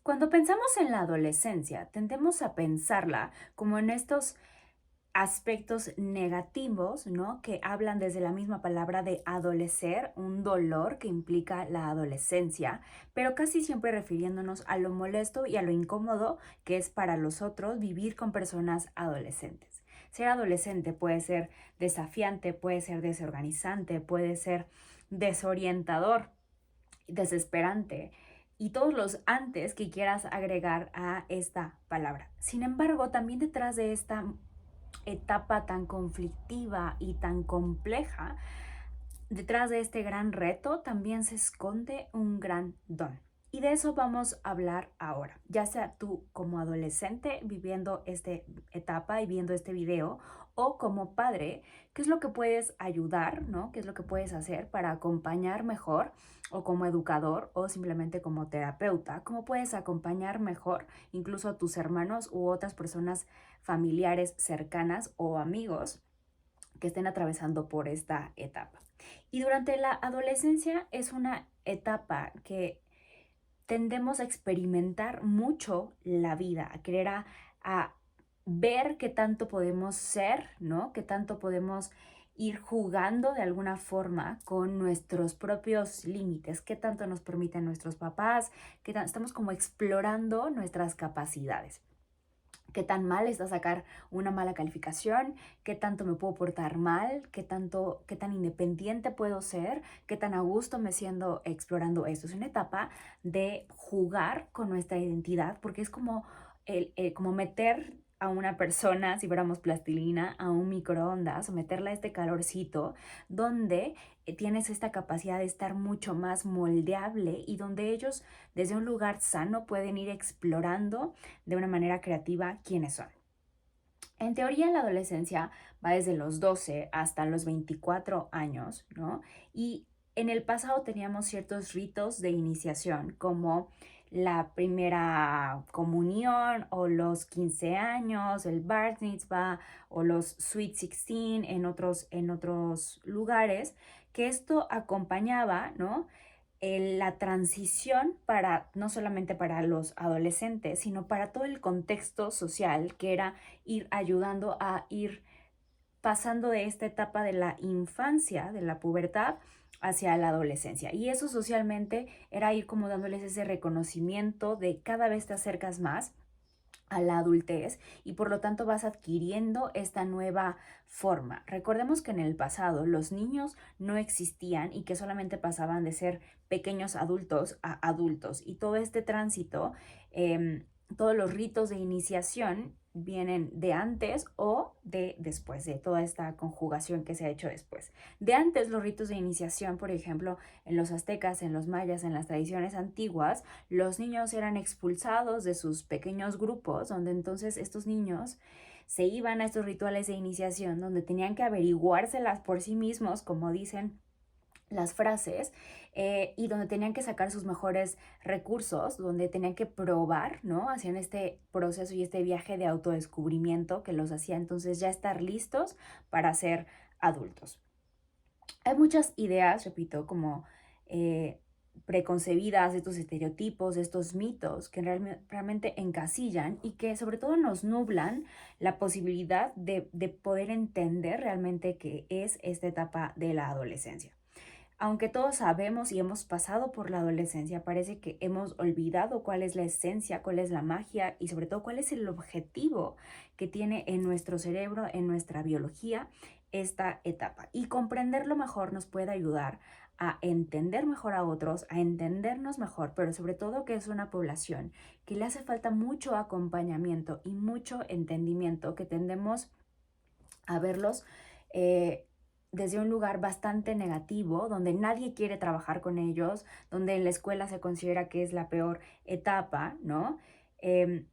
Cuando pensamos en la adolescencia, tendemos a pensarla como en estos aspectos negativos, ¿no? Que hablan desde la misma palabra de adolecer, un dolor que implica la adolescencia, pero casi siempre refiriéndonos a lo molesto y a lo incómodo que es para los otros vivir con personas adolescentes. Ser adolescente puede ser desafiante, puede ser desorganizante, puede ser desorientador, desesperante y todos los antes que quieras agregar a esta palabra. Sin embargo, también detrás de esta etapa tan conflictiva y tan compleja, detrás de este gran reto también se esconde un gran don. Y de eso vamos a hablar ahora, ya sea tú como adolescente viviendo esta etapa y viendo este video, o como padre, qué es lo que puedes ayudar, ¿no? ¿Qué es lo que puedes hacer para acompañar mejor? O como educador o simplemente como terapeuta, ¿cómo puedes acompañar mejor incluso a tus hermanos u otras personas familiares cercanas o amigos que estén atravesando por esta etapa? Y durante la adolescencia es una etapa que tendemos a experimentar mucho la vida, a querer a ver qué tanto podemos ser, ¿no? Qué tanto podemos ir jugando de alguna forma con nuestros propios límites, qué tanto nos permiten nuestros papás, estamos como explorando nuestras capacidades. ¿Qué tan mal está sacar una mala calificación? ¿Qué tanto me puedo portar mal? ¿Qué tan independiente puedo ser? ¿Qué tan a gusto me siento explorando esto? Es una etapa de jugar con nuestra identidad, porque es como, como meter a una persona, si fuéramos plastilina, a un microondas o meterla a este calorcito, donde tienes esta capacidad de estar mucho más moldeable y donde ellos desde un lugar sano pueden ir explorando de una manera creativa quiénes son. En teoría, la adolescencia va desde los 12 hasta los 24 años, ¿no? Y en el pasado teníamos ciertos ritos de iniciación, como la primera comunión o los 15 años, el bar mitzvah o los sweet 16 en otros lugares, que esto acompañaba, ¿no? La transición para, no solamente para los adolescentes, sino para todo el contexto social, que era ir ayudando a ir pasando de esta etapa de la infancia, de la pubertad, hacia la adolescencia. Y eso socialmente era ir como dándoles ese reconocimiento de cada vez te acercas más a la adultez y por lo tanto vas adquiriendo esta nueva forma. Recordemos que en el pasado los niños no existían y que solamente pasaban de ser pequeños adultos a adultos, y todo este tránsito, todos los ritos de iniciación vienen de antes o de después, de toda esta conjugación que se ha hecho después. De antes, los ritos de iniciación, por ejemplo, en los aztecas, en los mayas, en las tradiciones antiguas, los niños eran expulsados de sus pequeños grupos, donde entonces estos niños se iban a estos rituales de iniciación, donde tenían que averiguárselas por sí mismos, como dicen las frases, y donde tenían que sacar sus mejores recursos, donde tenían que probar, ¿no? Hacían este proceso y este viaje de autodescubrimiento que los hacía entonces ya estar listos para ser adultos. Hay muchas ideas, repito, como eh, preconcebidas, estos estereotipos, estos mitos que realmente encasillan y que sobre todo nos nublan la posibilidad de poder entender realmente qué es esta etapa de la adolescencia. Aunque todos sabemos y hemos pasado por la adolescencia, parece que hemos olvidado cuál es la esencia, cuál es la magia y sobre todo cuál es el objetivo que tiene en nuestro cerebro, en nuestra biología, esta etapa. Y comprenderlo mejor nos puede ayudar a entender mejor a otros, a entendernos mejor, pero sobre todo que es una población que le hace falta mucho acompañamiento y mucho entendimiento, que tendemos a verlos desde un lugar bastante negativo, donde nadie quiere trabajar con ellos, donde en la escuela se considera que es la peor etapa, ¿no?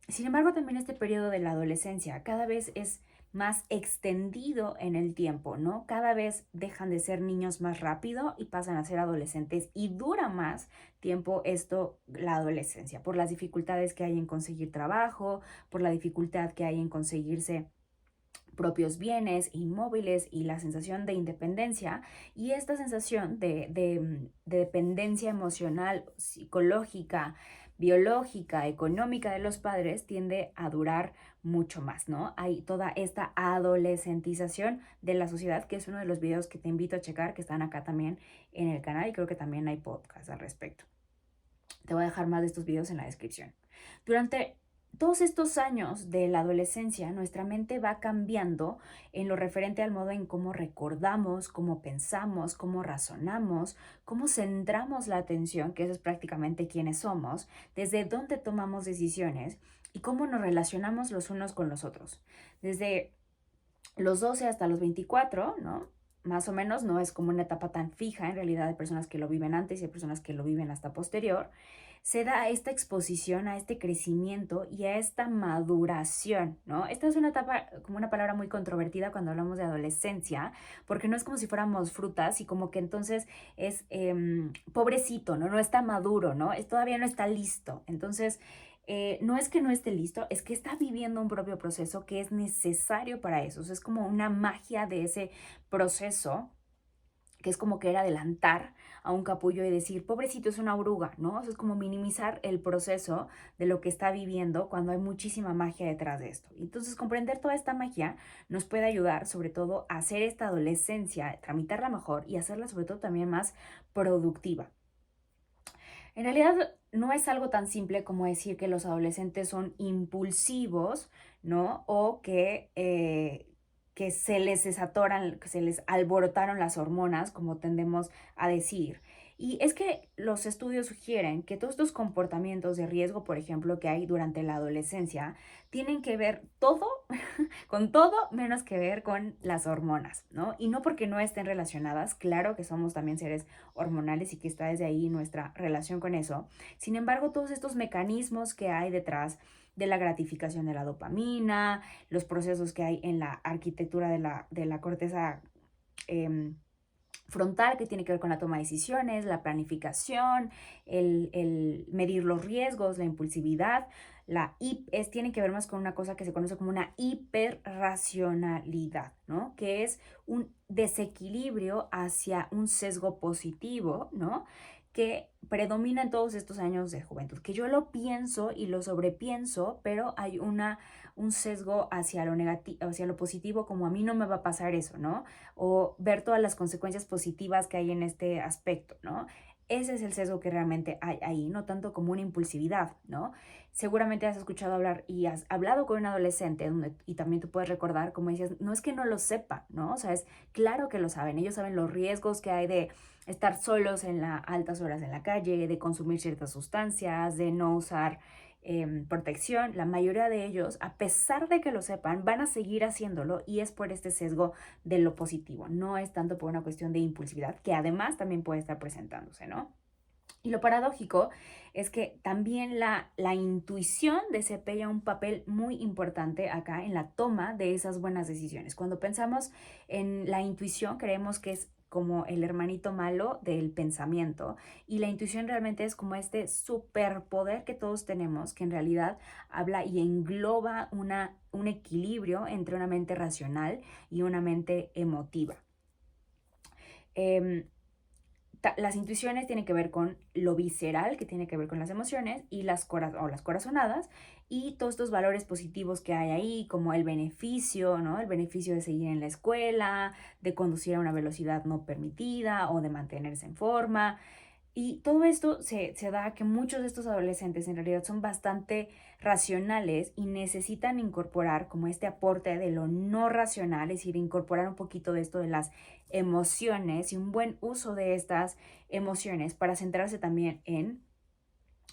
Sin embargo, también este periodo de la adolescencia cada vez es más extendido en el tiempo, ¿no? Cada vez dejan de ser niños más rápido y pasan a ser adolescentes, y dura más tiempo esto, la adolescencia, por las dificultades que hay en conseguir trabajo, por la dificultad que hay en conseguirse propios bienes inmóviles y la sensación de independencia, y esta sensación de dependencia emocional, psicológica, biológica, económica de los padres tiende a durar mucho más, ¿no? Hay toda esta adolescentización de la sociedad, que es uno de los videos que te invito a checar, que están acá también en el canal, y creo que también hay podcast al respecto. Te voy a dejar más de estos videos en la descripción. Durante todos estos años de la adolescencia, nuestra mente va cambiando en lo referente al modo en cómo recordamos, cómo pensamos, cómo razonamos, cómo centramos la atención, que eso es prácticamente quiénes somos, desde dónde tomamos decisiones y cómo nos relacionamos los unos con los otros. Desde los 12 hasta los 24, ¿no? Más o menos, no es como una etapa tan fija, en realidad hay personas que lo viven antes y hay personas que lo viven hasta posterior. Se da esta exposición a este crecimiento y a esta maduración, ¿no? Esta es una etapa, como una palabra muy controvertida cuando hablamos de adolescencia, porque no es como si fuéramos frutas y como que entonces es pobrecito, ¿no? No está maduro, ¿no? Todavía no está listo. Entonces, no es que no esté listo, es que está viviendo un propio proceso que es necesario para eso. O sea, es como una magia de ese proceso, que es como querer adelantar a un capullo y decir, pobrecito, es una oruga, ¿no? O sea, es como minimizar el proceso de lo que está viviendo cuando hay muchísima magia detrás de esto. Entonces, comprender toda esta magia nos puede ayudar, sobre todo, a hacer esta adolescencia, tramitarla mejor y hacerla, sobre todo, también más productiva. En realidad no es algo tan simple como decir que los adolescentes son impulsivos, ¿no? O que se les desatoran, que se les alborotaron las hormonas, como tendemos a decir. Y es que los estudios sugieren que todos estos comportamientos de riesgo, por ejemplo, que hay durante la adolescencia, tienen que ver todo con todo menos que ver con las hormonas, ¿no? Y no porque no estén relacionadas, claro que somos también seres hormonales y que está desde ahí nuestra relación con eso. Sin embargo, todos estos mecanismos que hay detrás de la gratificación de la dopamina, los procesos que hay en la arquitectura de la corteza frontal, que tiene que ver con la toma de decisiones, la planificación, el medir los riesgos, la impulsividad. Tiene que ver más con una cosa que se conoce como una hiperracionalidad, ¿no? Que es un desequilibrio hacia un sesgo positivo, ¿no? Que predomina en todos estos años de juventud, que yo lo pienso y lo sobrepienso, pero hay un sesgo hacia lo negativo, hacia lo positivo, como a mí no me va a pasar eso, ¿no? O ver todas las consecuencias positivas que hay en este aspecto, ¿no? Ese es el sesgo que realmente hay ahí, no tanto como una impulsividad, ¿no? Seguramente has escuchado hablar y has hablado con un adolescente y también tú puedes recordar, como decías, no es que no lo sepa, ¿no? O sea, es claro que lo saben, ellos saben los riesgos que hay de estar solos en las altas horas en la calle, de consumir ciertas sustancias, de no usar protección. La mayoría de ellos, a pesar de que lo sepan, van a seguir haciéndolo y es por este sesgo de lo positivo. No es tanto por una cuestión de impulsividad, que además también puede estar presentándose, ¿no? Y lo paradójico es que también la intuición desempeña un papel muy importante acá en la toma de esas buenas decisiones. Cuando pensamos en la intuición, creemos que es como el hermanito malo del pensamiento, y la intuición realmente es como este superpoder que todos tenemos, que en realidad habla y engloba un equilibrio entre una mente racional y una mente emotiva. Las intuiciones tienen que ver con lo visceral, que tiene que ver con las emociones, y las corazonadas, y todos estos valores positivos que hay ahí, como el beneficio, ¿no? El beneficio de seguir en la escuela, de conducir a una velocidad no permitida o de mantenerse en forma. Y todo esto se da a que muchos de estos adolescentes en realidad son bastante racionales y necesitan incorporar como este aporte de lo no racional, es decir, incorporar un poquito de esto de las emociones y un buen uso de estas emociones para centrarse también en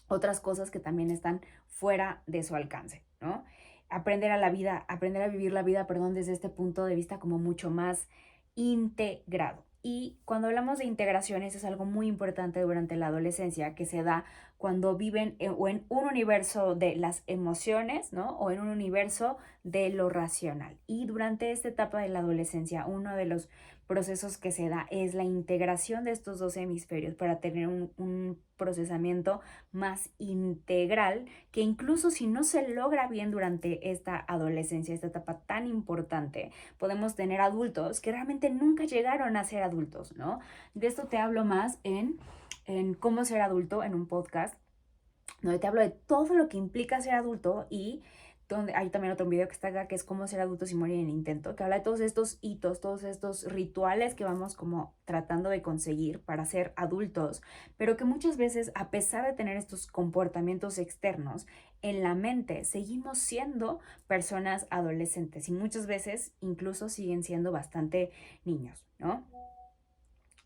otras cosas que también están fuera de su alcance, ¿no? Aprender a vivir la vida, perdón, desde este punto de vista como mucho más integrado. Y cuando hablamos de integraciones es algo muy importante durante la adolescencia, que se da cuando viven o en un universo de las emociones, ¿no? O en un universo de lo racional. Y durante esta etapa de la adolescencia, uno de los procesos que se da es la integración de estos dos hemisferios para tener un procesamiento más integral, que incluso si no se logra bien durante esta adolescencia, esta etapa tan importante, podemos tener adultos que realmente nunca llegaron a ser adultos, ¿no? De esto te hablo más en Cómo ser adulto, en un podcast donde te hablo de todo lo que implica ser adulto y donde hay también otro video que está acá que es cómo ser adulto sin morir en el intento, que habla de todos estos hitos, todos estos rituales que vamos como tratando de conseguir para ser adultos, pero que muchas veces a pesar de tener estos comportamientos externos, en la mente seguimos siendo personas adolescentes y muchas veces incluso siguen siendo bastante niños, ¿no?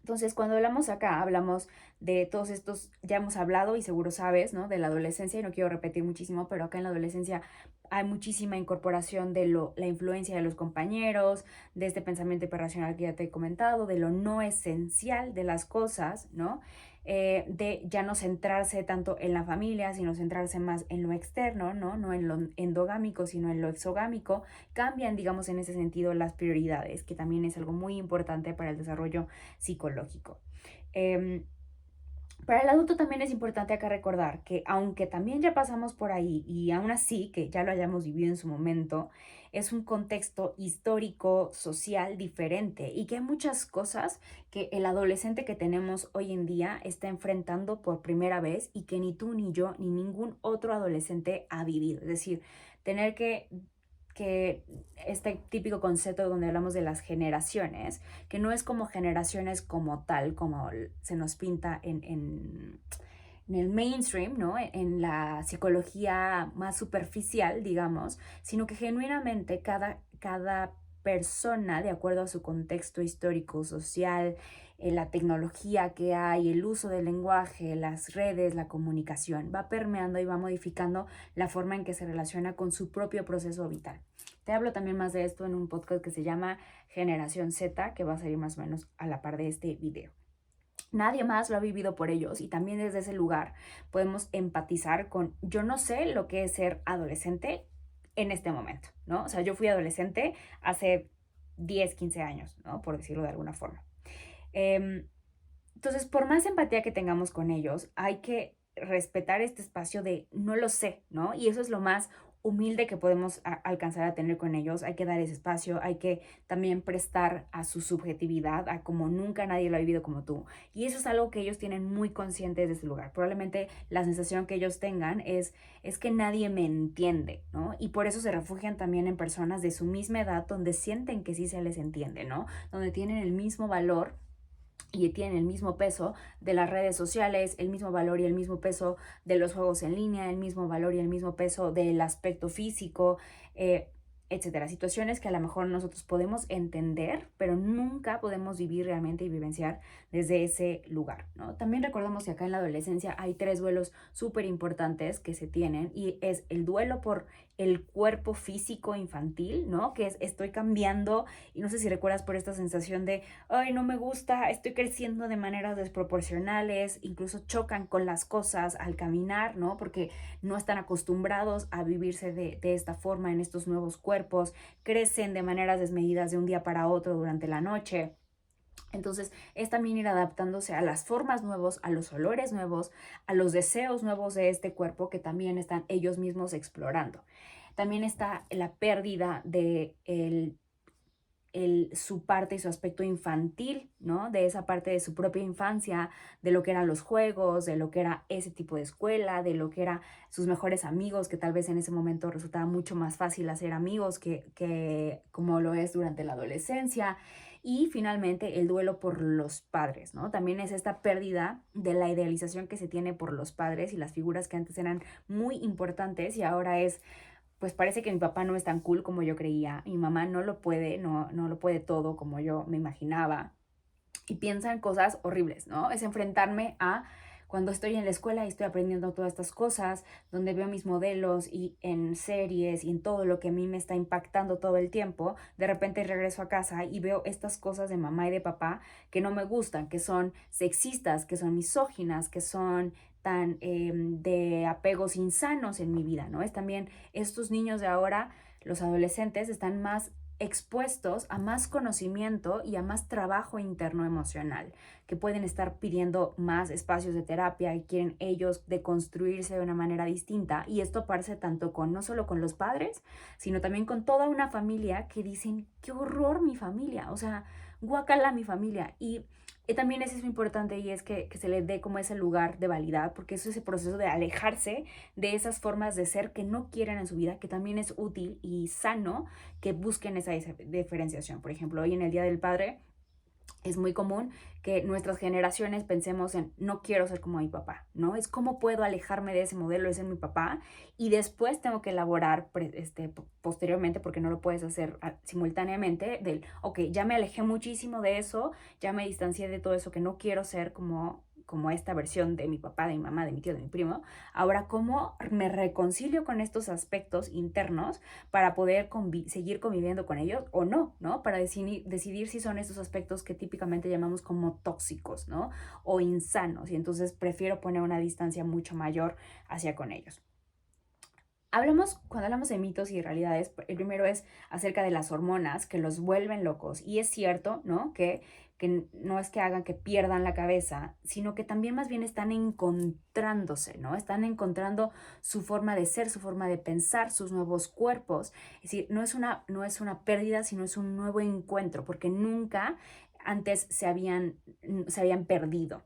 Entonces, cuando hablamos acá, hablamos de todos estos, ya hemos hablado y seguro sabes, ¿no? De la adolescencia, y no quiero repetir muchísimo, pero acá en la adolescencia hay muchísima incorporación de la influencia de los compañeros, de este pensamiento hiperracional que ya te he comentado, de lo no esencial de las cosas, ¿no? De ya no centrarse tanto en la familia, sino centrarse más en lo externo, ¿no? No en lo endogámico, sino en lo exogámico. Cambian, digamos, en ese sentido las prioridades, que también es algo muy importante para el desarrollo psicológico. Eh, para el adulto también es importante acá recordar que aunque también ya pasamos por ahí y aún así que ya lo hayamos vivido en su momento, es un contexto histórico, social diferente y que hay muchas cosas que el adolescente que tenemos hoy en día está enfrentando por primera vez y que ni tú ni yo ni ningún otro adolescente ha vivido. Es decir, tener que este típico concepto donde hablamos de las generaciones, que no es como generaciones como tal, como se nos pinta en el mainstream, ¿no? En la psicología más superficial, digamos, sino que genuinamente cada persona, de acuerdo a su contexto histórico, social, la tecnología que hay, el uso del lenguaje, las redes, la comunicación, va permeando y va modificando la forma en que se relaciona con su propio proceso vital. Te hablo también más de esto en un podcast que se llama Generación Z, que va a salir más o menos a la par de este video. Nadie más lo ha vivido por ellos y también desde ese lugar podemos empatizar con, yo no sé lo que es ser adolescente en este momento, ¿no? O sea, yo fui adolescente hace 10, 15 años, ¿no? Por decirlo de alguna forma. Entonces, por más empatía que tengamos con ellos, hay que respetar este espacio de no lo sé, ¿no? Y eso es lo más humilde que podemos alcanzar a tener con ellos. Hay que dar ese espacio, hay que también prestar a su subjetividad, a como nunca nadie lo ha vivido como tú. Y eso es algo que ellos tienen muy conscientes de ese lugar. Probablemente la sensación que ellos tengan es que nadie me entiende, ¿no? Y por eso se refugian también en personas de su misma edad donde sienten que sí se les entiende, ¿no? Donde tienen el mismo valor y tienen el mismo peso de las redes sociales, el mismo valor y el mismo peso de los juegos en línea, el mismo valor y el mismo peso del aspecto físico, etcétera. Situaciones que a lo mejor nosotros podemos entender, pero nunca podemos vivir realmente y vivenciar desde ese lugar, ¿no? También recordemos que acá en la adolescencia hay 3 duelos súper importantes que se tienen y es el duelo por el cuerpo físico infantil, ¿no? Que es estoy cambiando y no sé si recuerdas por esta sensación de ay, no me gusta, estoy creciendo de maneras desproporcionales, incluso chocan con las cosas al caminar, ¿no? Porque no están acostumbrados a vivirse de esta forma en estos nuevos cuerpos, crecen de maneras desmedidas de un día para otro durante la noche. Entonces es también ir adaptándose a las formas nuevos, a los olores nuevos, a los deseos nuevos de este cuerpo que también están ellos mismos explorando. También está la pérdida de su parte y su aspecto infantil, ¿no? De esa parte de su propia infancia, de lo que eran los juegos, de lo que era ese tipo de escuela, de lo que eran sus mejores amigos, que tal vez en ese momento resultaba mucho más fácil hacer amigos que como lo es durante la adolescencia. Y finalmente el duelo por los padres, ¿no? También es esta pérdida de la idealización que se tiene por los padres y las figuras que antes eran muy importantes y ahora es pues parece que mi papá no es tan cool como yo creía, mi mamá no lo puede, no lo puede todo como yo me imaginaba. Y piensan cosas horribles, ¿no? Es enfrentarme a cuando estoy en la escuela y estoy aprendiendo todas estas cosas, donde veo mis modelos y en series y en todo lo que a mí me está impactando todo el tiempo, de repente regreso a casa y veo estas cosas de mamá y de papá que no me gustan, que son sexistas, que son misóginas, que son tan de apegos insanos en mi vida, ¿no? Es también estos niños de ahora, los adolescentes, están más expuestos a más conocimiento y a más trabajo interno emocional, que pueden estar pidiendo más espacios de terapia y quieren ellos deconstruirse de una manera distinta. Y esto aparece tanto con, no solo con los padres, sino también con toda una familia que dicen, qué horror mi familia, o sea, guácala a mi familia. Y también eso es muy importante y es que se le dé como ese lugar de validad, porque eso es ese proceso de alejarse de esas formas de ser que no quieren en su vida, que también es útil y sano que busquen esa diferenciación. Por ejemplo, hoy en el Día del Padre es muy común que nuestras generaciones pensemos en no quiero ser como mi papá, ¿no? Es cómo puedo alejarme de ese modelo, ese es mi papá, y después tengo que elaborar posteriormente, porque no lo puedes hacer simultáneamente, del, ok, ya me alejé muchísimo de eso, ya me distancié de todo eso que no quiero ser como esta versión de mi papá, de mi mamá, de mi tío, de mi primo. Ahora, ¿cómo me reconcilio con estos aspectos internos para poder seguir conviviendo con ellos o no, ¿no? Para decidir si son estos aspectos que típicamente llamamos como tóxicos, ¿no? O insanos, y entonces prefiero poner una distancia mucho mayor hacia con ellos. Cuando hablamos de mitos y realidades, el primero es acerca de las hormonas que los vuelven locos. Y es cierto, ¿no? Que no es que hagan que pierdan la cabeza, sino que también más bien están encontrándose, ¿no? Están encontrando su forma de ser, su forma de pensar, sus nuevos cuerpos. Es decir, no es una pérdida, sino es un nuevo encuentro, porque nunca antes se habían perdido.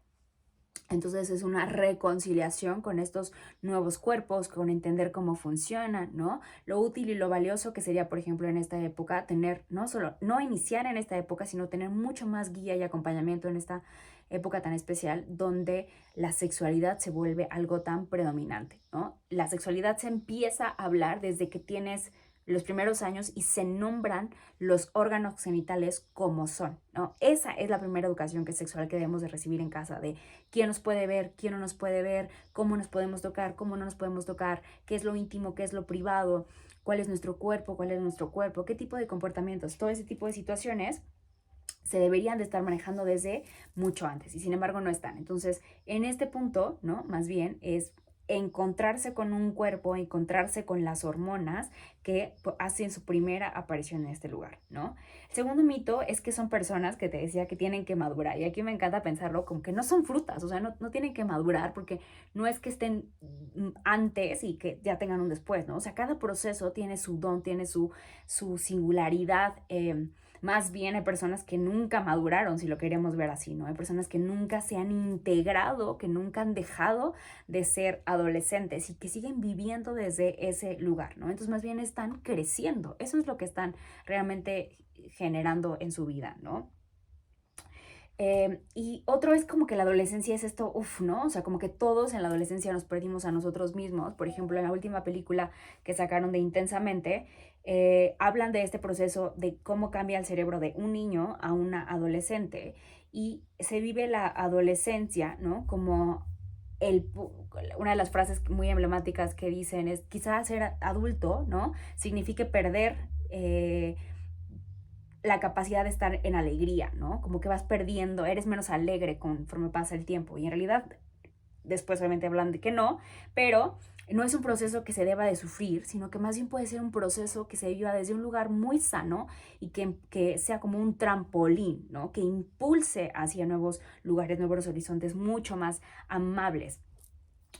Entonces es una reconciliación con estos nuevos cuerpos, con entender cómo funcionan, ¿no? Lo útil y lo valioso que sería, por ejemplo, en esta época, tener, no iniciar en esta época, sino tener mucho más guía y acompañamiento en esta época tan especial, donde la sexualidad se vuelve algo tan predominante, ¿no? La sexualidad se empieza a hablar desde que tienes los primeros años y se nombran los órganos genitales como son, ¿no? Esa es la primera educación sexual que debemos de recibir en casa, de quién nos puede ver, quién no nos puede ver, cómo nos podemos tocar, cómo no nos podemos tocar, qué es lo íntimo, qué es lo privado, cuál es nuestro cuerpo, qué tipo de comportamientos, todo ese tipo de situaciones se deberían de estar manejando desde mucho antes y sin embargo no están. Entonces, en este punto, ¿no? Más bien es encontrarse con un cuerpo, encontrarse con las hormonas que hacen su primera aparición en este lugar, ¿no? El segundo mito es que son personas que te decía que tienen que madurar, y aquí me encanta pensarlo como que no son frutas, o sea, no tienen que madurar porque no es que estén antes y que ya tengan un después, ¿no? O sea, cada proceso tiene su don, tiene su singularidad. Más bien hay personas que nunca maduraron, si lo queremos ver así, ¿no? Hay personas que nunca se han integrado, que nunca han dejado de ser adolescentes y que siguen viviendo desde ese lugar, ¿no? Entonces más bien están creciendo, eso es lo que están realmente generando en su vida, ¿no? Y otro es como que la adolescencia es esto, ¿no? O sea, como que todos en la adolescencia nos perdimos a nosotros mismos. Por ejemplo, en la última película que sacaron de Intensamente, hablan de este proceso de cómo cambia el cerebro de un niño a una adolescente y se vive la adolescencia, ¿no? Como una de las frases muy emblemáticas que dicen es, quizás ser adulto, ¿no? Signifique perder la capacidad de estar en alegría, ¿no? Como que vas perdiendo, eres menos alegre conforme pasa el tiempo. Y en realidad, después obviamente hablan de que no, pero no es un proceso que se deba de sufrir, sino que más bien puede ser un proceso que se viva desde un lugar muy sano y que sea como un trampolín, ¿no? Que impulse hacia nuevos lugares, nuevos horizontes mucho más amables.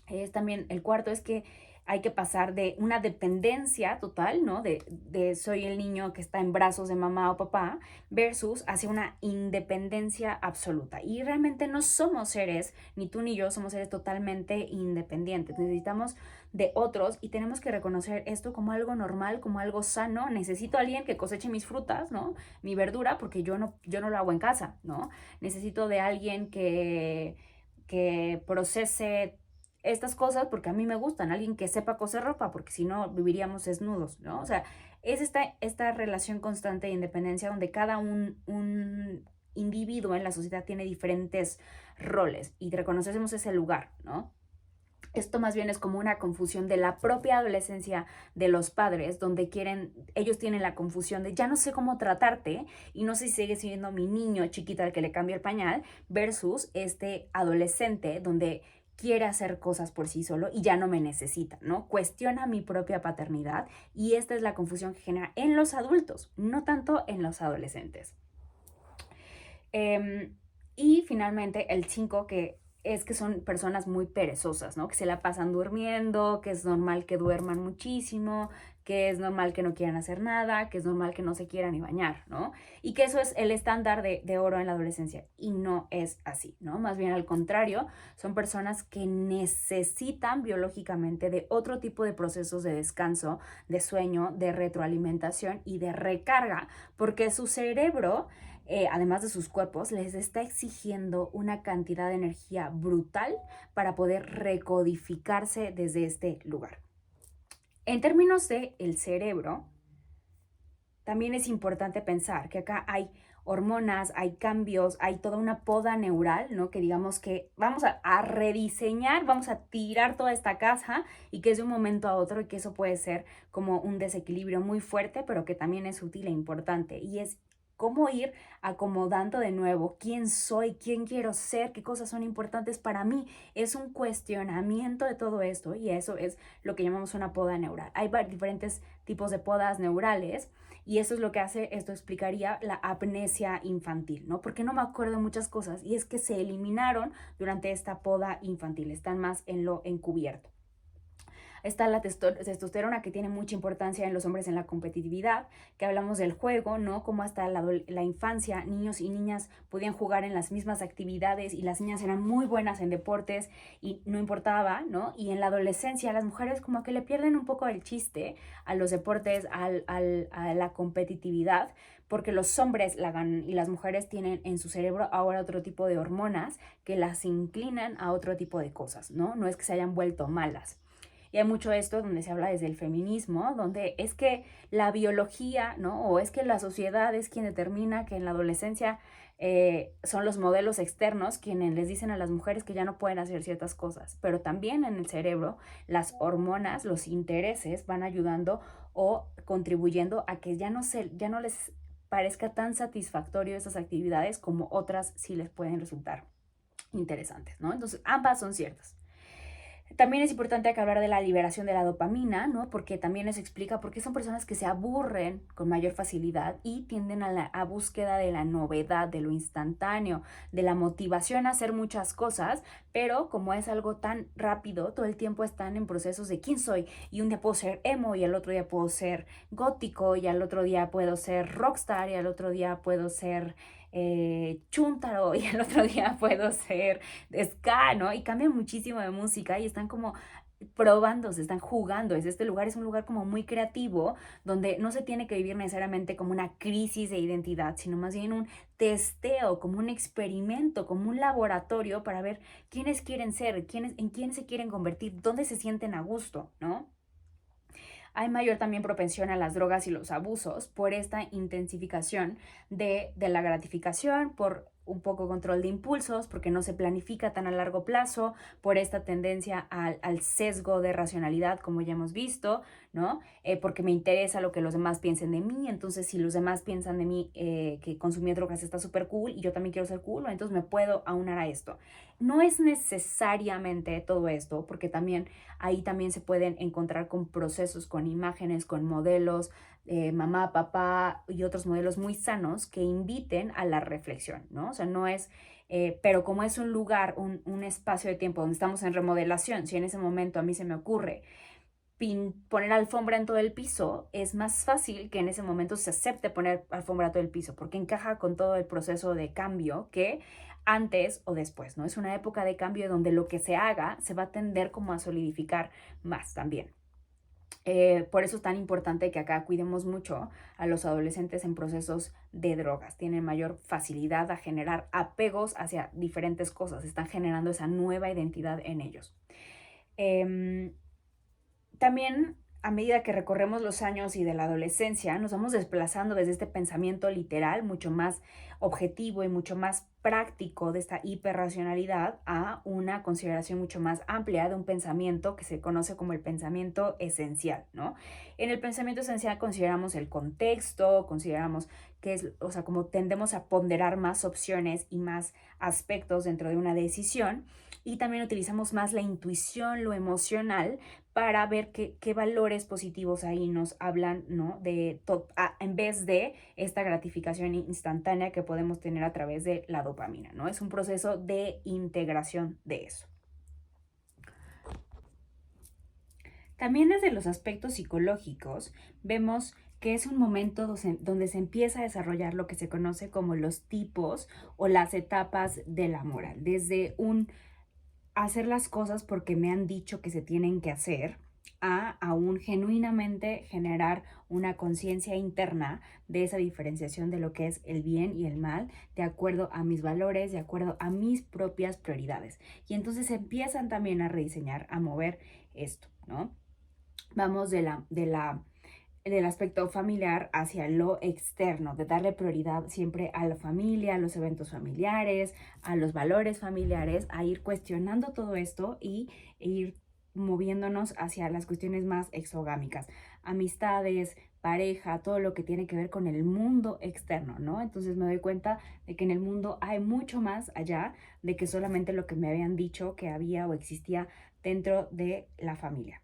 Es también, el cuarto es que hay que pasar de una dependencia total, ¿no? De soy el niño que está en brazos de mamá o papá, versus hacia una independencia absoluta. Y realmente no somos seres, ni tú ni yo somos seres totalmente independientes. Necesitamos de otros y tenemos que reconocer esto como algo normal, como algo sano. Necesito a alguien que coseche mis frutas, ¿no? Mi verdura, porque yo no lo hago en casa, ¿no? Necesito de alguien que procese estas cosas porque a mí me gustan, alguien que sepa coser ropa, porque si no viviríamos desnudos, ¿no? O sea, es esta relación constante de independencia donde cada un individuo en la sociedad tiene diferentes roles y reconocemos ese lugar, ¿no? Esto más bien es como una confusión de la propia adolescencia de los padres, donde ellos tienen la confusión de ya no sé cómo tratarte y no sé si sigue siendo mi niño chiquito al que le cambio el pañal, versus este adolescente donde quiere hacer cosas por sí solo y ya no me necesita, ¿no? Cuestiona mi propia paternidad y esta es la confusión que genera en los adultos, no tanto en los adolescentes. Y finalmente el 5, que es que son personas muy perezosas, ¿no? Que se la pasan durmiendo, que es normal que duerman muchísimo, que es normal que no quieran hacer nada, que es normal que no se quieran ni bañar, ¿no? Y que eso es el estándar de oro en la adolescencia. Y no es así, ¿no? Más bien al contrario, son personas que necesitan biológicamente de otro tipo de procesos de descanso, de sueño, de retroalimentación y de recarga, porque su cerebro además de sus cuerpos, les está exigiendo una cantidad de energía brutal para poder recodificarse desde este lugar. En términos del cerebro, también es importante pensar que acá hay hormonas, hay cambios, hay toda una poda neural, ¿no? Que digamos que vamos a rediseñar, vamos a tirar toda esta casa y que es de un momento a otro y que eso puede ser como un desequilibrio muy fuerte, pero que también es útil e importante. Y es cómo ir acomodando de nuevo quién soy, quién quiero ser, qué cosas son importantes para mí. Es un cuestionamiento de todo esto y eso es lo que llamamos una poda neural. Hay diferentes tipos de podas neurales y eso es lo que hace, esto explicaría la amnesia infantil, ¿no? Porque no me acuerdo de muchas cosas y es que se eliminaron durante esta poda infantil, están más en lo encubierto. Está la testosterona que tiene mucha importancia en los hombres en la competitividad, que hablamos del juego, ¿no? Como hasta la infancia, niños y niñas podían jugar en las mismas actividades y las niñas eran muy buenas en deportes y no importaba, ¿no? Y en la adolescencia las mujeres como que le pierden un poco el chiste a los deportes, a la competitividad, porque los hombres la ganan y las mujeres tienen en su cerebro ahora otro tipo de hormonas que las inclinan a otro tipo de cosas, ¿no? No es que se hayan vuelto malas. Y hay mucho esto donde se habla desde el feminismo, donde es que la biología, ¿no? O es que la sociedad es quien determina que en la adolescencia son los modelos externos quienes les dicen a las mujeres que ya no pueden hacer ciertas cosas. Pero también en el cerebro, las hormonas, los intereses van ayudando o contribuyendo a que ya no les parezca tan satisfactorio esas actividades como otras sí les pueden resultar interesantes, ¿no? Entonces, ambas son ciertas. También es importante que hablar de la liberación de la dopamina, ¿no? Porque también eso explica por qué son personas que se aburren con mayor facilidad y tienden a búsqueda de la novedad, de lo instantáneo, de la motivación a hacer muchas cosas, pero como es algo tan rápido, todo el tiempo están en procesos de quién soy. Y un día puedo ser emo y al otro día puedo ser gótico y al otro día puedo ser rockstar y al otro día puedo ser chúntaro y al otro día puedo ser ska, ¿no? Y cambian muchísimo de música y están como probándose, están jugando. Este lugar es un lugar como muy creativo, donde no se tiene que vivir necesariamente como una crisis de identidad, sino más bien un testeo, como un experimento, como un laboratorio para ver quiénes quieren ser, en quiénes se quieren convertir, dónde se sienten a gusto, ¿no? Hay mayor también propensión a las drogas y los abusos por esta intensificación de la gratificación, por un poco control de impulsos, porque no se planifica tan a largo plazo, por esta tendencia al sesgo de racionalidad, como ya hemos visto, ¿no? Porque me interesa lo que los demás piensen de mí, entonces si los demás piensan de mí que consumir drogas está súper cool y yo también quiero ser cool, entonces me puedo aunar a esto. No es necesariamente todo esto, porque también ahí también se pueden encontrar con procesos, con imágenes, con modelos, mamá, papá y otros modelos muy sanos que inviten a la reflexión, ¿no? O sea, no es, pero como es un lugar, un espacio de tiempo donde estamos en remodelación, si en ese momento a mí se me ocurre poner alfombra en todo el piso, es más fácil que en ese momento se acepte poner alfombra en todo el piso, porque encaja con todo el proceso de cambio que antes o después, ¿no? Es una época de cambio donde lo que se haga se va a tender como a solidificar más también. Por eso es tan importante que acá cuidemos mucho a los adolescentes en procesos de drogas. Tienen mayor facilidad a generar apegos hacia diferentes cosas. Están generando esa nueva identidad en ellos. También a medida que recorremos los años y de la adolescencia, nos vamos desplazando desde este pensamiento literal, mucho más objetivo y mucho más práctico de esta hiperracionalidad a una consideración mucho más amplia de un pensamiento que se conoce como el pensamiento esencial, ¿no? En el pensamiento esencial consideramos el contexto, consideramos que es, o sea, como tendemos a ponderar más opciones y más aspectos dentro de una decisión y también utilizamos más la intuición, lo emocional, para ver qué valores positivos ahí nos hablan, ¿no? En vez de esta gratificación instantánea que podemos tener a través de la dopamina, ¿no? Es un proceso de integración de eso. También desde los aspectos psicológicos vemos que es un momento donde se empieza a desarrollar lo que se conoce como los tipos o las etapas de la moral, desde un hacer las cosas porque me han dicho que se tienen que hacer, a aún genuinamente generar una conciencia interna de esa diferenciación de lo que es el bien y el mal, de acuerdo a mis valores, de acuerdo a mis propias prioridades. Y entonces empiezan también a rediseñar, a mover esto, ¿no? Vamos del aspecto familiar hacia lo externo, de darle prioridad siempre a la familia, a los eventos familiares, a los valores familiares, a ir cuestionando todo esto e ir moviéndonos hacia las cuestiones más exogámicas, amistades, pareja, todo lo que tiene que ver con el mundo externo, ¿no? Entonces me doy cuenta de que en el mundo hay mucho más allá de que solamente lo que me habían dicho que había o existía dentro de la familia.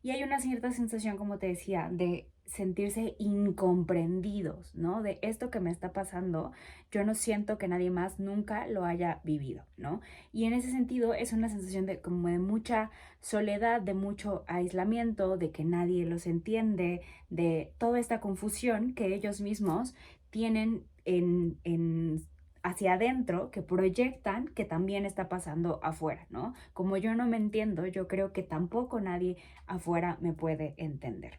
Y hay una cierta sensación, como te decía, de sentirse incomprendidos, ¿no? De esto que me está pasando, yo no siento que nadie más nunca lo haya vivido, ¿no? Y en ese sentido es una sensación de como de mucha soledad, de mucho aislamiento, de que nadie los entiende, de toda esta confusión que ellos mismos tienen hacia adentro, que proyectan que también está pasando afuera, ¿no? Como yo no me entiendo, yo creo que tampoco nadie afuera me puede entender.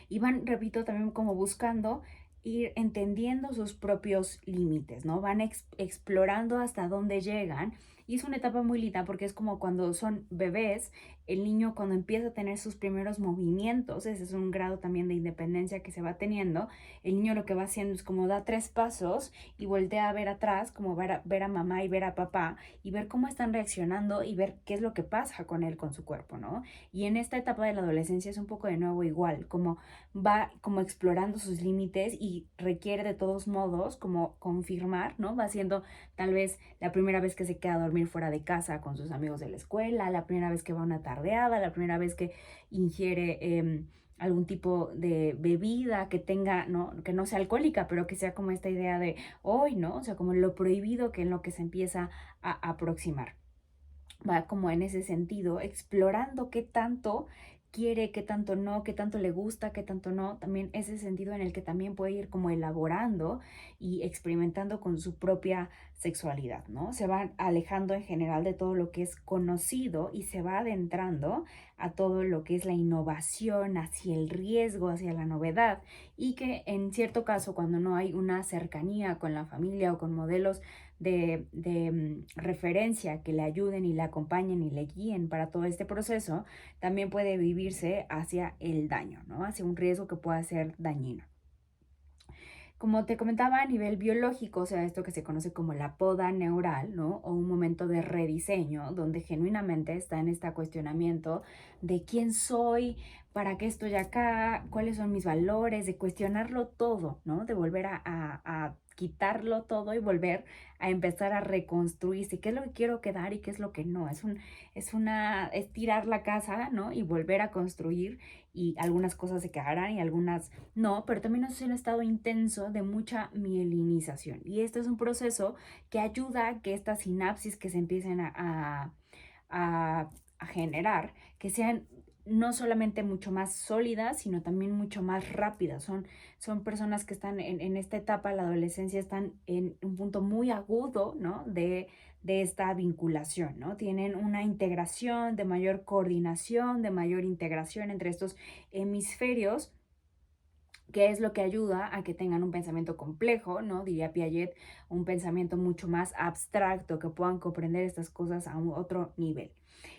Y van, repito, también como buscando ir entendiendo sus propios límites, ¿no? Van explorando hasta dónde llegan. Y es una etapa muy linda porque es como cuando son bebés, el niño cuando empieza a tener sus primeros movimientos, ese es un grado también de independencia que se va teniendo, el niño lo que va haciendo es como da 3 pasos y voltea a ver atrás, como ver a mamá y ver a papá y ver cómo están reaccionando y ver qué es lo que pasa con él, con su cuerpo, ¿no? Y en esta etapa de la adolescencia es un poco de nuevo igual, como va como explorando sus límites y requiere de todos modos como confirmar, ¿no? Va siendo tal vez la primera vez que se queda a dormir fuera de casa con sus amigos de la escuela, la primera vez que va a una tardeada, la primera vez que ingiere algún tipo de bebida que tenga, ¿no? Que no sea alcohólica, pero que sea como esta idea de hoy, ¿no? O sea, como lo prohibido que en lo que se empieza a aproximar. Va como en ese sentido, explorando qué tanto quiere, qué tanto no, qué tanto le gusta, qué tanto no, también ese sentido en el que también puede ir como elaborando y experimentando con su propia sexualidad, ¿no? Se va alejando en general de todo lo que es conocido y se va adentrando a todo lo que es la innovación, hacia el riesgo, hacia la novedad y que en cierto caso cuando no hay una cercanía con la familia o con modelos de referencia que le ayuden y le acompañen y le guíen para todo este proceso, también puede vivirse hacia el daño, ¿no? Hacia un riesgo que pueda ser dañino. Como te comentaba a nivel biológico, o sea, esto que se conoce como la poda neural, ¿no? O un momento de rediseño donde genuinamente está en este cuestionamiento de quién soy, para qué estoy acá, cuáles son mis valores, de cuestionarlo todo, ¿no? De volver a quitarlo todo y volver a empezar a reconstruirse, qué es lo que quiero quedar y qué es lo que no. Es tirar la casa, ¿no? Y volver a construir y algunas cosas se quedarán y algunas no, pero también es un estado intenso de mucha mielinización. Y este es un proceso que ayuda a que estas sinapsis que se empiecen a generar, que sean no solamente mucho más sólidas, sino también mucho más rápidas. Son personas que están en esta etapa, la adolescencia, están en un punto muy agudo, ¿no? De esta vinculación, ¿no? Tienen una integración, de mayor coordinación, de mayor integración entre estos hemisferios, que es lo que ayuda a que tengan un pensamiento complejo, ¿no? Diría Piaget, un pensamiento mucho más abstracto, que puedan comprender estas cosas a un otro nivel.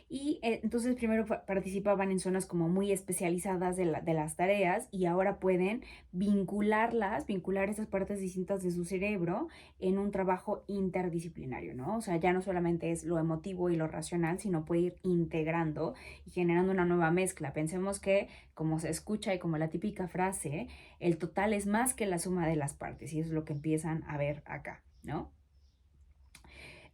Y entonces primero participaban en zonas como muy especializadas de las tareas y ahora pueden vincular esas partes distintas de su cerebro en un trabajo interdisciplinario, ¿no? O sea, ya no solamente es lo emotivo y lo racional, sino puede ir integrando y generando una nueva mezcla. Pensemos que, como se escucha y como la típica frase, el total es más que la suma de las partes y eso es lo que empiezan a ver acá, ¿no?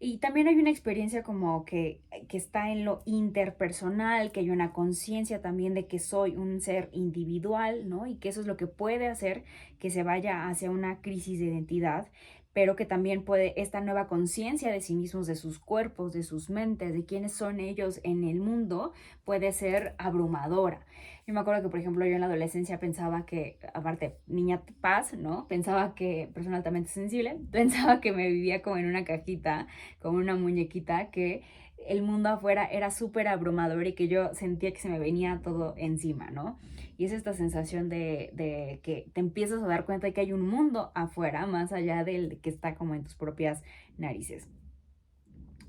Y también hay una experiencia como que está en lo interpersonal, que hay una conciencia también de que soy un ser individual, ¿no? Y que eso es lo que puede hacer que se vaya hacia una crisis de identidad, pero que también puede esta nueva conciencia de sí mismos, de sus cuerpos, de sus mentes, de quiénes son ellos en el mundo, puede ser abrumadora. Yo me acuerdo que, por ejemplo, yo en la adolescencia pensaba que, aparte, niña paz, ¿no? Pensaba que, persona altamente sensible, pensaba que me vivía como en una cajita, como una muñequita, que el mundo afuera era súper abrumador y que yo sentía que se me venía todo encima, ¿no? Y es esta sensación de que te empiezas a dar cuenta de que hay un mundo afuera, más allá del que está como en tus propias narices.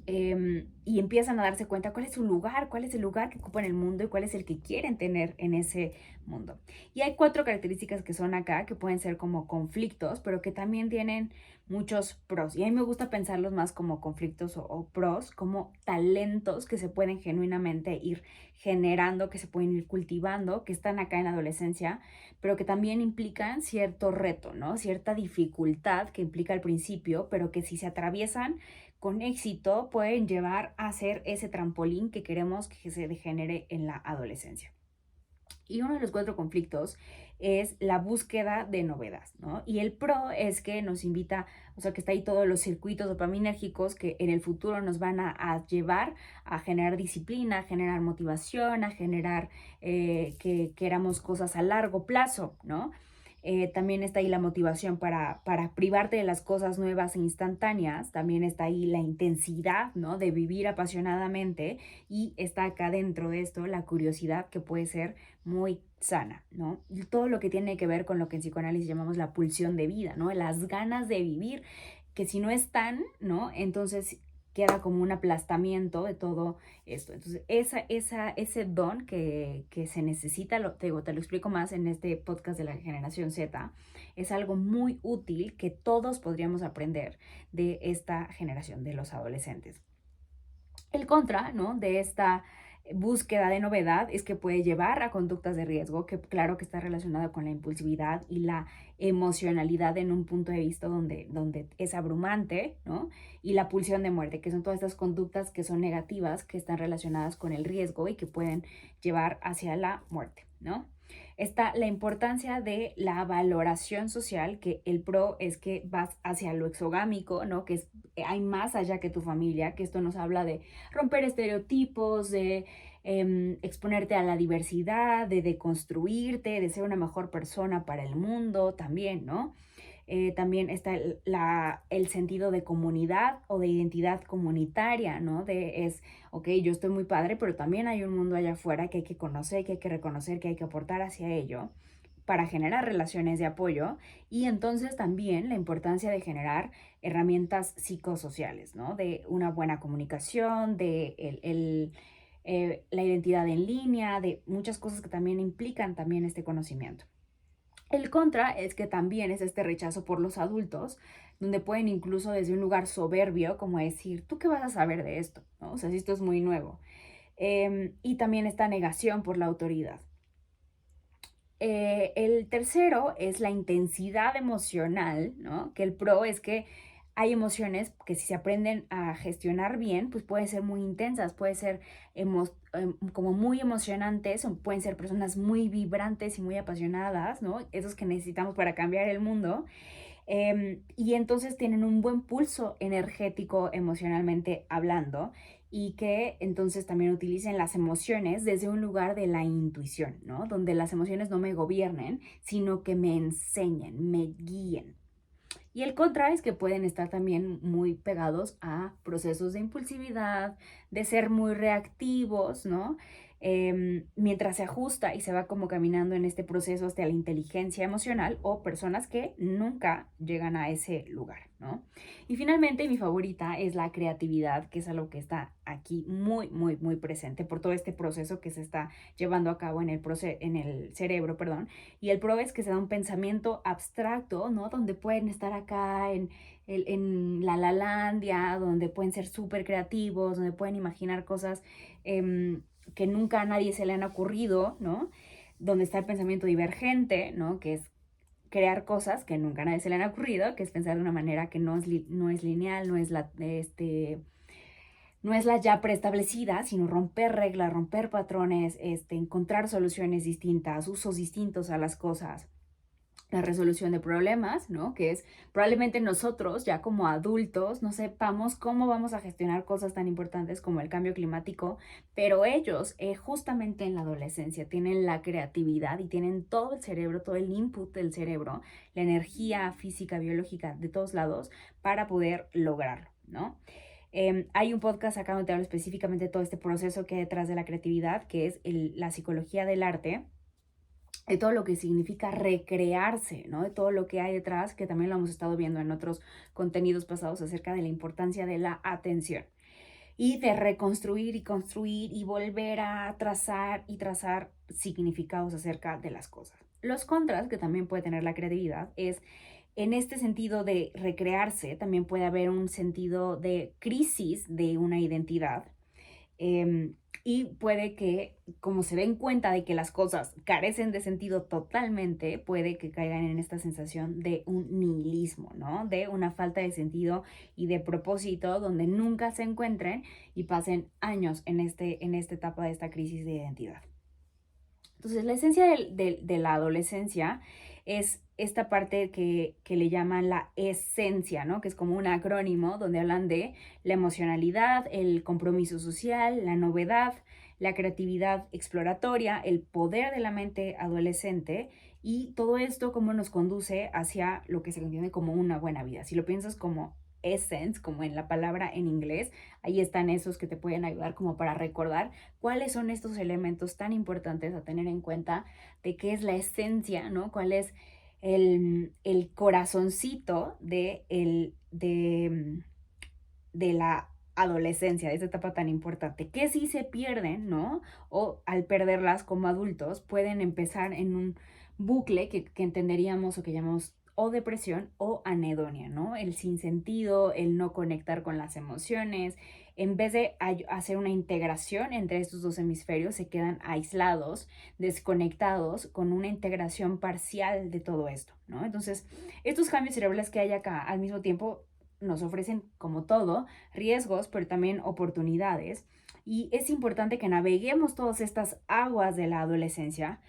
Y empiezan a darse cuenta cuál es su lugar, cuál es el lugar que ocupan en el mundo y cuál es el que quieren tener en ese mundo. Y hay 4 características que son acá, que pueden ser como conflictos, pero que también tienen muchos pros. Y a mí me gusta pensarlos más como conflictos o pros, como talentos que se pueden genuinamente ir generando, que se pueden ir cultivando, que están acá en la adolescencia, pero que también implican cierto reto, ¿no? Cierta dificultad que implica al principio, pero que si se atraviesan con éxito pueden llevar a ser ese trampolín que queremos que se degenere en la adolescencia. Y uno de los 4 conflictos es la búsqueda de novedad, ¿no? Y el pro es que nos invita, o sea, que está ahí todos los circuitos dopaminérgicos que en el futuro nos van a llevar a generar disciplina, a generar motivación, a generar que queramos cosas a largo plazo, ¿no? También está ahí la motivación para privarte de las cosas nuevas e instantáneas. También está ahí la intensidad, ¿no? De vivir apasionadamente. Y está acá dentro de esto la curiosidad que puede ser muy sana, ¿no? Y todo lo que tiene que ver con lo que en psicoanálisis llamamos la pulsión de vida, ¿no? Las ganas de vivir, que si no están, ¿no? Entonces queda como un aplastamiento de todo esto. Entonces, ese don que se necesita, te lo explico más en este podcast de la generación Z, es algo muy útil que todos podríamos aprender de esta generación, de los adolescentes. El contra, ¿no? De esta búsqueda de novedad es que puede llevar a conductas de riesgo, que claro que está relacionado con la impulsividad y la emocionalidad en un punto de vista donde es abrumante, ¿no? Y la pulsión de muerte, que son todas estas conductas que son negativas, que están relacionadas con el riesgo y que pueden llevar hacia la muerte, ¿no? Está la importancia de la valoración social, que el pro es que vas hacia lo exogámico, ¿no? Que es, hay más allá que tu familia, que esto nos habla de romper estereotipos, de exponerte a la diversidad, de deconstruirte, de ser una mejor persona para el mundo también, ¿no? También está el sentido de comunidad o de identidad comunitaria, ¿no? Ok, yo estoy muy padre, pero también hay un mundo allá afuera que hay que conocer, que hay que reconocer, que hay que aportar hacia ello para generar relaciones de apoyo y entonces también la importancia de generar herramientas psicosociales, ¿no? De una buena comunicación, de la identidad en línea, de muchas cosas que también implican también este conocimiento. El contra es que también es este rechazo por los adultos, donde pueden incluso desde un lugar soberbio, como decir, ¿tú qué vas a saber de esto? ¿No? O sea, si esto es muy nuevo. Y también esta negación por la autoridad. El tercero es la intensidad emocional, ¿no? Que el pro es que hay emociones que si se aprenden a gestionar bien, pues pueden ser muy intensas, pueden ser como muy emocionantes, o pueden ser personas muy vibrantes y muy apasionadas, ¿no? Esos que necesitamos para cambiar el mundo. Y entonces tienen un buen pulso energético emocionalmente hablando y que entonces también utilicen las emociones desde un lugar de la intuición, ¿no? Donde las emociones no me gobiernen, sino que me enseñen, me guíen. Y el contra es que pueden estar también muy pegados a procesos de impulsividad, de ser muy reactivos, ¿no? Mientras se ajusta y se va como caminando en este proceso hasta la inteligencia emocional o personas que nunca llegan a ese lugar, ¿no? Y finalmente mi favorita es la creatividad, que es algo que está aquí muy, muy, muy presente por todo este proceso que se está llevando a cabo en el cerebro, perdón. Y el pro es que se da un pensamiento abstracto, ¿no? Donde pueden estar acá en la Lalandia, donde pueden ser súper creativos, donde pueden imaginar cosas que nunca a nadie se le han ocurrido, ¿no? Donde está el pensamiento divergente, ¿no? Que es crear cosas que nunca a nadie se le han ocurrido, que es pensar de una manera que no es lineal, no es la ya preestablecida, sino romper reglas, romper patrones, encontrar soluciones distintas, usos distintos a las cosas. la resolución de problemas, ¿no? Que es probablemente nosotros ya como adultos no sepamos cómo vamos a gestionar cosas tan importantes como el cambio climático, pero ellos justamente en la adolescencia tienen la creatividad y tienen todo el cerebro, todo el input del cerebro, la energía física, biológica de todos lados para poder lograrlo, ¿no? Hay un podcast acá donde te hablo específicamente de todo este proceso que hay detrás de la creatividad, que es la psicología del arte, de todo lo que significa recrearse, ¿no? De todo lo que hay detrás, que también lo hemos estado viendo en otros contenidos pasados acerca de la importancia de la atención y de reconstruir y construir y volver a trazar y trazar significados acerca de las cosas. Los contras que también puede tener la creatividad es en este sentido de recrearse, también puede haber un sentido de crisis de una identidad. Y puede que, como se den cuenta de que las cosas carecen de sentido totalmente, puede que caigan en esta sensación de un nihilismo, ¿no? De una falta de sentido y de propósito donde nunca se encuentren y pasen años en esta etapa de esta crisis de identidad. Entonces, la esencia de la adolescencia es esta parte que le llaman la esencia, ¿no? Que es como un acrónimo donde hablan de la emocionalidad, el compromiso social, la novedad, la creatividad exploratoria, el poder de la mente adolescente y todo esto cómo nos conduce hacia lo que se entiende como una buena vida. Si lo piensas como essence, como en la palabra en inglés, ahí están esos que te pueden ayudar como para recordar cuáles son estos elementos tan importantes a tener en cuenta de qué es la esencia, ¿no? Cuál es el corazoncito de la adolescencia, de esta etapa tan importante, que si se pierden, ¿no? O al perderlas como adultos, pueden empezar en un bucle que entenderíamos o que llamamos o depresión o anedonia, ¿no? El sinsentido, el no conectar con las emociones, en vez de hacer una integración entre estos dos hemisferios, se quedan aislados, desconectados, con una integración parcial de todo esto, ¿no? Entonces, estos cambios cerebrales que hay acá al mismo tiempo nos ofrecen, como todo, riesgos, pero también oportunidades. Y es importante que naveguemos todas estas aguas de la adolescencia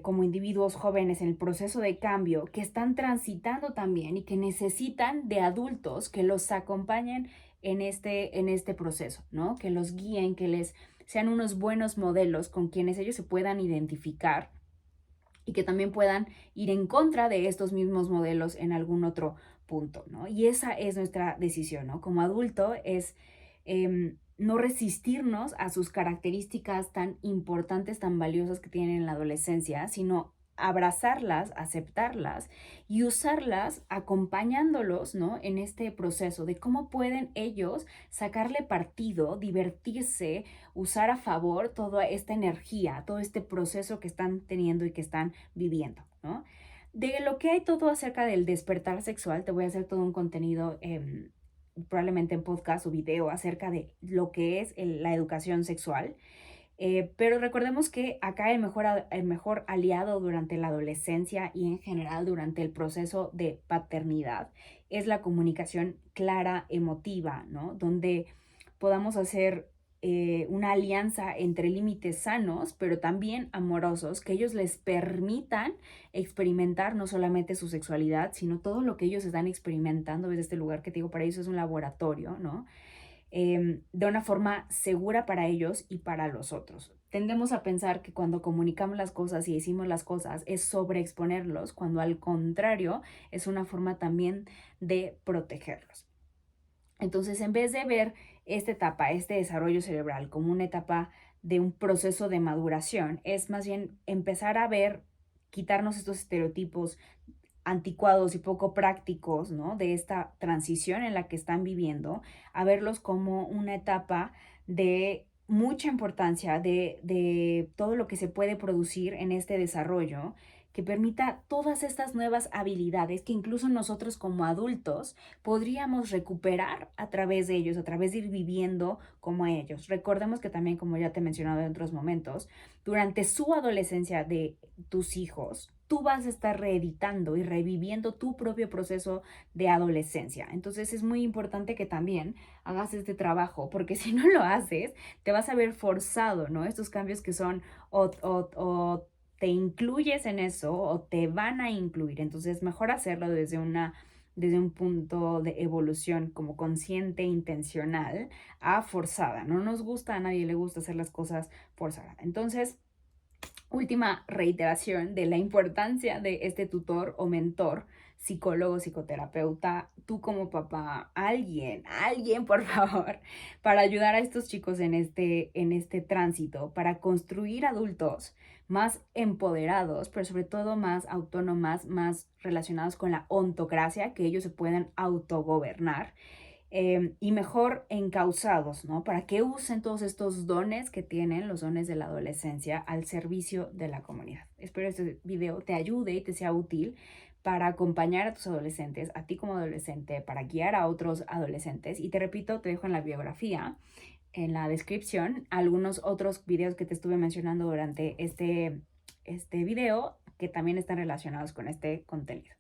como individuos jóvenes en el proceso de cambio que están transitando también y que necesitan de adultos que los acompañen en este proceso, ¿no? Que los guíen, que les sean unos buenos modelos con quienes ellos se puedan identificar y que también puedan ir en contra de estos mismos modelos en algún otro punto, ¿no? Y esa es nuestra decisión, ¿no? Como adulto es no resistirnos a sus características tan importantes, tan valiosas que tienen en la adolescencia, sino abrazarlas, aceptarlas y usarlas acompañándolos, ¿no? En este proceso de cómo pueden ellos sacarle partido, divertirse, usar a favor toda esta energía, todo este proceso que están teniendo y que están viviendo, ¿no? De lo que hay todo acerca del despertar sexual, te voy a hacer todo un contenido probablemente en podcast o video acerca de lo que es la educación sexual. Pero recordemos que acá el mejor aliado durante la adolescencia y en general durante el proceso de paternidad es la comunicación clara, emotiva, ¿no? Donde podamos hacer una alianza entre límites sanos, pero también amorosos, que ellos les permitan experimentar no solamente su sexualidad, sino todo lo que ellos están experimentando desde este lugar que te digo, para ellos es un laboratorio, ¿no? De una forma segura para ellos y para los otros. Tendemos a pensar que cuando comunicamos las cosas y decimos las cosas es sobreexponerlos, cuando al contrario es una forma también de protegerlos. Entonces, en vez de ver esta etapa, este desarrollo cerebral como una etapa de un proceso de maduración, es más bien empezar a ver, quitarnos estos estereotipos anticuados y poco prácticos, ¿no? De esta transición en la que están viviendo, a verlos como una etapa de mucha importancia de todo lo que se puede producir en este desarrollo que permita todas estas nuevas habilidades que incluso nosotros como adultos podríamos recuperar a través de ellos, a través de ir viviendo como ellos. Recordemos que también, como ya te he mencionado en otros momentos, durante su adolescencia de tus hijos, tú vas a estar reeditando y reviviendo tu propio proceso de adolescencia. Entonces es muy importante que también hagas este trabajo, porque si no lo haces, te vas a ver forzado, ¿no? Estos cambios que son o te incluyes en eso o te van a incluir. Entonces, mejor hacerlo desde un punto de evolución como consciente, intencional, a forzada. No nos gusta, a nadie le gusta hacer las cosas forzadas. Entonces, última reiteración de la importancia de este tutor o mentor, psicólogo, psicoterapeuta, tú como papá, alguien, por favor, para ayudar a estos chicos en este tránsito, para construir adultos más empoderados, pero sobre todo más autónomas, más relacionados con la ontocracia, que ellos se puedan autogobernar y mejor encausados, ¿no? Para que usen todos estos dones que tienen, los dones de la adolescencia, al servicio de la comunidad. Espero este video te ayude y te sea útil para acompañar a tus adolescentes, a ti como adolescente, para guiar a otros adolescentes. Y te repito, te dejo en la biografía, en la descripción, algunos otros videos que te estuve mencionando durante este video que también están relacionados con este contenido.